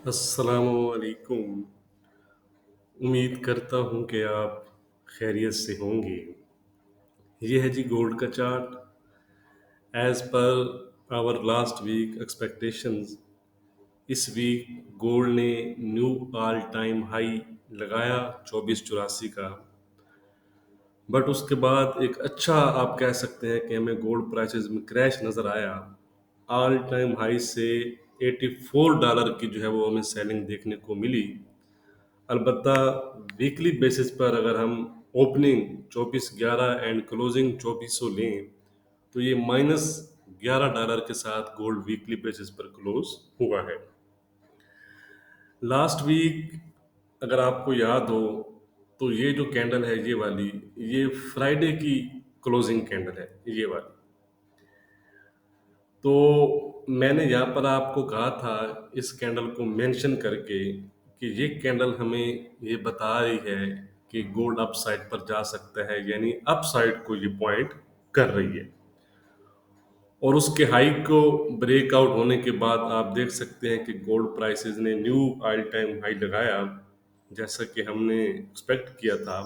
अस्सलामुअलैकुम। उम्मीद करता हूँ कि आप खैरियत से होंगे। ये है जी गोल्ड का chart. As per our last week expectations, इस वीक गोल्ड ने न्यू ऑल टाइम हाई लगाया 2484 का। बट उसके बाद एक अच्छा आप कह सकते हैं कि हमें गोल्ड प्राइसेस में क्रैश नज़र आया। ऑल टाइम हाई से $84 की जो है वो हमें सेलिंग देखने को मिली। अलबत्ता वीकली बेसिस पर अगर हम ओपनिंग 2411 एंड क्लोजिंग 2400 लें तो ये -$11 के साथ गोल्ड वीकली बेसिस पर क्लोज हुआ है। लास्ट वीक अगर आपको याद हो तो ये जो कैंडल है ये वाली, ये फ्राइडे की क्लोजिंग कैंडल है ये वाली। तो मैंने यहाँ पर आपको कहा था इस कैंडल को मेंशन करके कि ये कैंडल हमें ये बता रही है कि गोल्ड अप साइड पर जा सकता है, यानी अप साइड को ये पॉइंट कर रही है। और उसके हाई को ब्रेकआउट होने के बाद आप देख सकते हैं कि गोल्ड प्राइसेस ने न्यू ऑल टाइम हाई लगाया, जैसा कि हमने एक्सपेक्ट किया था।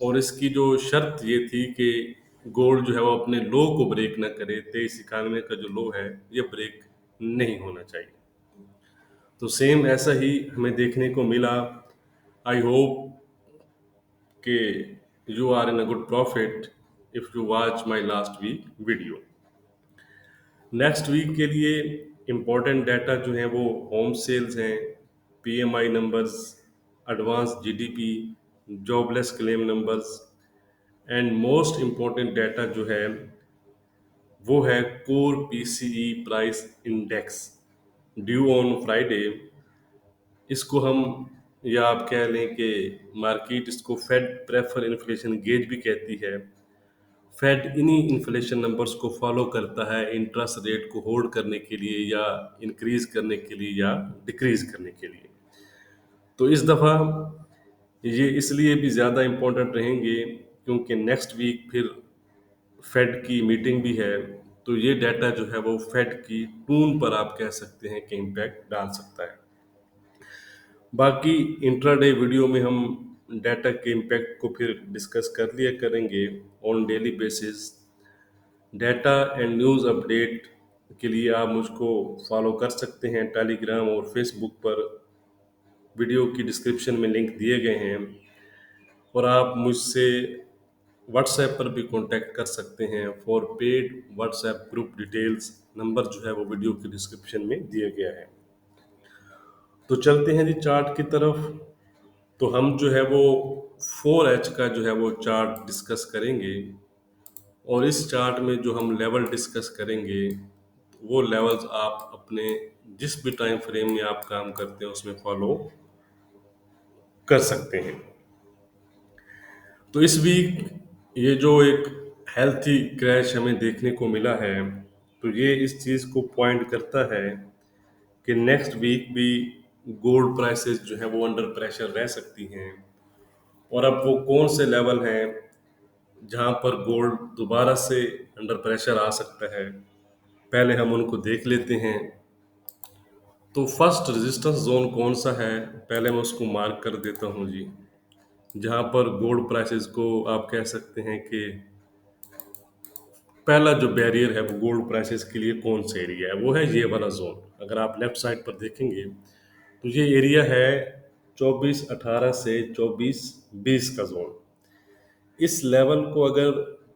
और इसकी जो शर्त ये थी कि गोल्ड जो है वो अपने लो को ब्रेक ना करे। 2391 का जो लो है ये ब्रेक नहीं होना चाहिए। तो सेम ऐसा ही हमें देखने को मिला। आई होप कि you are in a good profit if you watch my last week video. Next week के लिए इम्पोर्टेंट डाटा जो है वो होम सेल्स हैं, PMI numbers, advance GDP, jobless claim numbers and most important data जो है वो है core PCE price index due on Friday. इसको हम, या आप कह लें कि मार्केट इसको फेड प्रेफर इन्फ्लेशन गेज भी कहती है। फेड इन्हीं इन्फ्लेशन नंबर्स को फॉलो करता है इंटरेस्ट रेट को होल्ड करने के लिए, या इंक्रीज करने के लिए, या डिक्रीज करने के लिए। तो इस दफ़ा ये इसलिए भी ज़्यादा इम्पोर्टेंट रहेंगे क्योंकि नेक्स्ट वीक फिर फेड की मीटिंग भी है। तो ये डाटा जो है वो फेड की टून पर आप कह सकते हैं कि इम्पैक्ट डाल सकता है। बाकी इंट्राडे वीडियो में हम डाटा के इम्पैक्ट को फिर डिस्कस कर लिया करेंगे on daily basis. Data and news update के लिए आप मुझको फॉलो कर सकते हैं टेलीग्राम और फेसबुक पर। वीडियो की डिस्क्रिप्शन में लिंक दिए गए हैं। और आप मुझसे व्हाट्सएप पर भी कांटेक्ट कर सकते हैं for paid WhatsApp group details. Number जो है वो वीडियो की डिस्क्रिप्शन में दिया गया है। तो चलते हैं जी चार्ट की तरफ। तो हम जो है वो 4H का जो है वो चार्ट डिस्कस करेंगे। और इस चार्ट में जो हम लेवल डिस्कस करेंगे वो लेवल्स आप अपने जिस भी टाइम फ्रेम में आप काम करते हैं उसमें फॉलो कर सकते हैं। तो इस वीक ये जो एक हेल्थी क्रैश हमें देखने को मिला है, तो ये इस चीज़ को पॉइंट करता है कि नेक्स्ट वीक भी गोल्ड प्राइसेस जो है वो अंडर प्रेशर रह सकती हैं। और अब वो कौन से लेवल हैं जहां पर गोल्ड दोबारा से अंडर प्रेशर आ सकता है, पहले हम उनको देख लेते हैं। तो फर्स्ट रेजिस्टेंस जोन कौन सा है, पहले मैं उसको मार्क कर देता हूँ जी। जहां पर गोल्ड प्राइसेस को आप कह सकते हैं कि पहला जो बैरियर है वो गोल्ड प्राइसेस के लिए कौन सा एरिया है, वो है ये वाला जोन। अगर आप लेफ्ट साइड पर देखेंगे तो ये एरिया है 2418 से 2420 का जोन। इस लेवल को अगर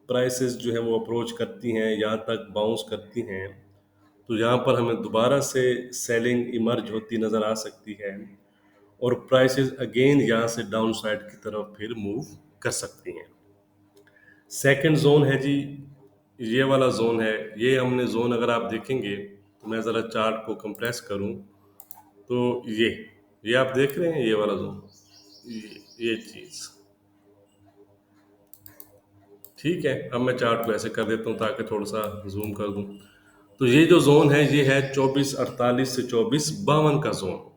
प्राइसेस जो है वो अप्रोच करती हैं, यहाँ तक बाउंस करती हैं, तो यहाँ पर हमें दोबारा से सेलिंग इमर्ज होती नज़र आ सकती है। और प्राइसेस अगेन यहाँ से डाउन साइड की तरफ फिर मूव कर सकती हैं। सेकंड जोन है जी, ये वाला जोन है। ये हमने जोन अगर आप देखेंगे तो मैं ज़रा चार्ट को कंप्रेस करूं तो ये आप देख रहे हैं ये वाला जोन, ये चीज़ ठीक है। अब मैं चार्ट को ऐसे कर देता हूँ ताकि थोड़ा सा जूम कर दूं। तो ये जो जोन है ये है 2448 से 2452 का जोन।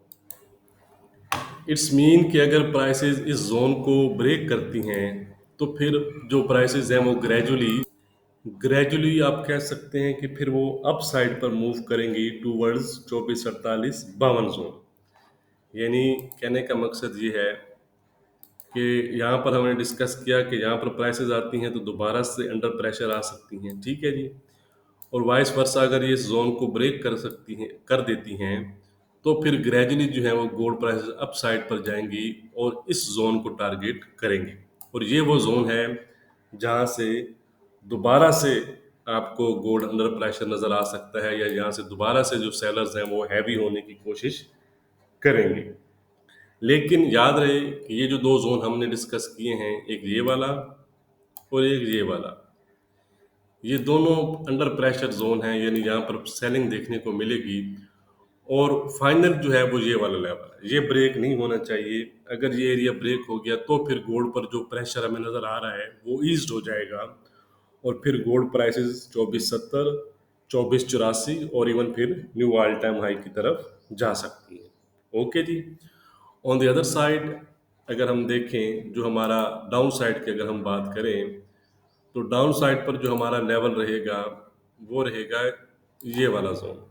इट्स मीन कि अगर प्राइसेस इस जोन को ब्रेक करती हैं तो फिर जो प्राइसेस हैं वो ग्रेजुअली आप कह सकते हैं कि फिर वो अप साइड पर मूव करेंगी टूवर्ड्स 2448-52 जोन। यानी कहने का मकसद ये है कि यहाँ पर हमने डिस्कस किया कि यहाँ पर प्राइसेस आती हैं तो दोबारा से अंडर प्रेशर आ सकती हैं, ठीक है जी। और वाइस वर्सा अगर ये इस जोन को ब्रेक कर सकती हैं, कर देती हैं, तो फिर ग्रेजुअली जो है वो गोल्ड प्राइसेस अप साइड पर जाएंगी और इस जोन को टारगेट करेंगे। और ये वो जोन है जहाँ से दोबारा से आपको गोल्ड अंडर प्रेशर नजर आ सकता है, या यहाँ से दोबारा से जो सेलर्स हैं वो हैवी होने की कोशिश करेंगे। लेकिन याद रहे कि ये जो दो जोन हमने डिस्कस किए हैं, एक ये वाला और एक ये वाला, ये दोनों अंडर प्रेशर जोन है, यानी यहाँ पर सेलिंग देखने को मिलेगी। और फाइनल जो है वो ये वाला लेवल है, ये ब्रेक नहीं होना चाहिए। अगर ये एरिया ब्रेक हो गया तो फिर गोल्ड पर जो प्रेशर हमें नजर आ रहा है वो ईज्ड हो जाएगा, और फिर गोल्ड प्राइसेस 2470, 2484 और इवन फिर न्यू ऑल टाइम हाई की तरफ जा सकती है। ओके जी। ऑन द अदर साइड अगर हम देखें, जो हमारा डाउन साइड की अगर हम बात करें, तो डाउन साइड पर जो हमारा लेवल रहेगा वो रहेगा ये वाला जोन।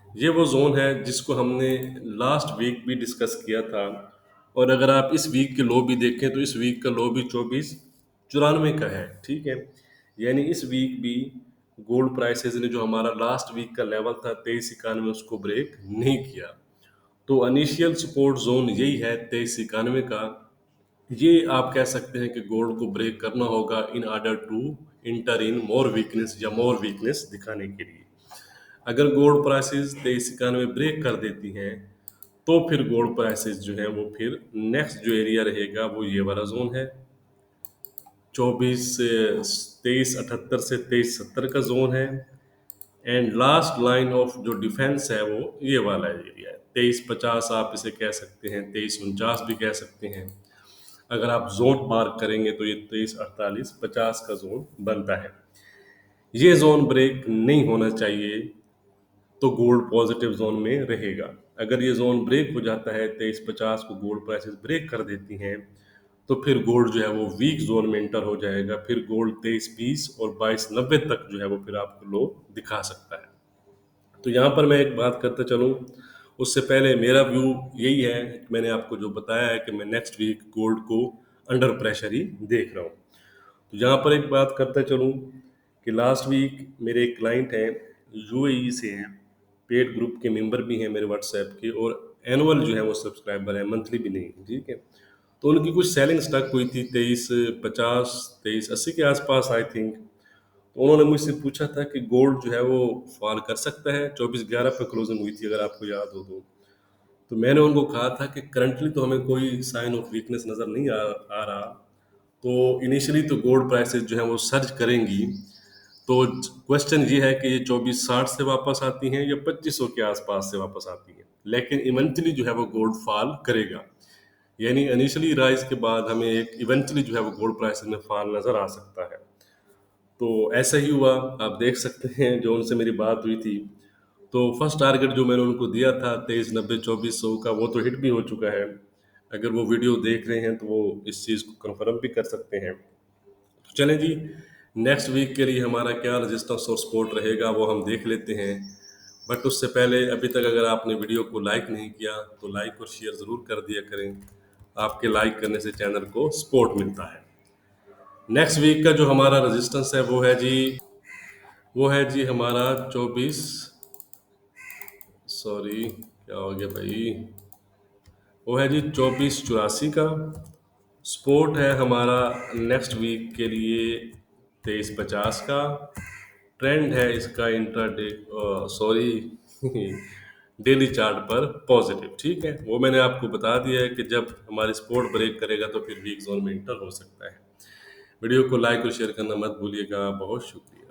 ये वो जोन है जिसको हमने लास्ट वीक भी डिस्कस किया था। और अगर आप इस वीक के लो भी देखें तो इस वीक का लो भी 2494 का है, ठीक है। यानी इस वीक भी गोल्ड प्राइसेस ने जो हमारा लास्ट वीक का लेवल था 2391, उसको ब्रेक नहीं किया। तो इनिशियल सपोर्ट जोन यही है 2391 का। ये आप कह सकते हैं कि गोल्ड को ब्रेक करना होगा in order to enter in more weakness, या मोर वीकनेस दिखाने के लिए। अगर गोल्ड प्राइसेस 2391 ब्रेक कर देती हैं तो फिर गोल्ड प्राइसेस जो है वो फिर नेक्स्ट जो एरिया रहेगा वो ये वाला जोन है, 2378 से 2370 का जोन है। एंड लास्ट लाइन ऑफ जो डिफेंस है वो ये वाला एरिया है, 2350 आप इसे कह सकते हैं, 2349 भी कह सकते हैं। अगर आप जोन मार्क करेंगे तो ये 2348-50 का जोन बनता है। ये जोन ब्रेक नहीं होना चाहिए तो गोल्ड पॉजिटिव जोन में रहेगा। अगर ये जोन ब्रेक हो जाता है, 2350 को गोल्ड प्राइसेस ब्रेक कर देती हैं, तो फिर गोल्ड जो है वो वीक जोन में एंटर हो जाएगा। फिर गोल्ड 2320 और 2290 तक जो है वो फिर आपको लो दिखा सकता है। तो यहाँ पर मैं एक बात करते चलूँ, उससे पहले मेरा व्यू यही है, मैंने आपको जो बताया है कि मैं नेक्स्ट वीक गोल्ड को अंडर प्रेशर ही देख रहा हूँ। तो यहाँ पर एक बात करते चलूँ कि लास्ट वीक मेरे एक क्लाइंट हैं, यूएई से हैं, पेड ग्रुप के मेंबर भी हैं मेरे व्हाट्सएप के, और एनुअल जो है वो सब्सक्राइबर है, मंथली भी नहीं, ठीक है। तो उनकी कुछ सेलिंग स्टक हुई थी 2350, 2380 के आसपास आई थिंक। तो उन्होंने मुझसे पूछा था कि गोल्ड जो है वो फॉल कर सकता है, 2411 पे क्लोजिंग हुई थी अगर आपको याद हो तो मैंने उनको कहा था कि करंटली तो हमें कोई साइन ऑफ वीकनेस नज़र नहीं आ रहा। तो इनिशियली तो गोल्ड प्राइसेस जो है वो सर्ज करेंगी। तो क्वेश्चन ये है कि ये 2460 से वापस आती हैं या 2500 के आसपास से वापस आती हैं, लेकिन इवेंचुअली जो है वो गोल्ड फॉल करेगा। यानी इनिशियली राइज के बाद हमें एक इवेंचुअली जो है वो गोल्ड प्राइसेस में फॉल नज़र आ सकता है। तो ऐसा ही हुआ, आप देख सकते हैं जो उनसे मेरी बात हुई थी। तो फर्स्ट टारगेट जो मैंने उनको दिया था 2390 2400 का, वो तो हिट भी हो चुका है। अगर वो वीडियो देख रहे हैं तो वो इस चीज़ को कंफर्म भी कर सकते हैं। तो चलें जी, नेक्स्ट वीक के लिए हमारा क्या रेजिस्टेंस और सपोर्ट रहेगा वो हम देख लेते हैं। बट उससे पहले अभी तक अगर आपने वीडियो को लाइक नहीं किया तो लाइक और शेयर ज़रूर कर दिया करें। आपके लाइक करने से चैनल को सपोर्ट मिलता है। नेक्स्ट वीक का जो हमारा रेजिस्टेंस है वो है जी हमारा 24, सॉरी क्या हो गया भाई, वो है जी 2484 का। सपोर्ट है हमारा नेक्स्ट वीक के लिए 2350 का। ट्रेंड है इसका इंट्राडे, सॉरी डेली चार्ट पर पॉजिटिव, ठीक है। वो मैंने आपको बता दिया है कि जब हमारी सपोर्ट ब्रेक करेगा तो फिर वीक जोन में इंटर हो सकता है। वीडियो को लाइक और शेयर करना मत भूलिएगा। बहुत शुक्रिया।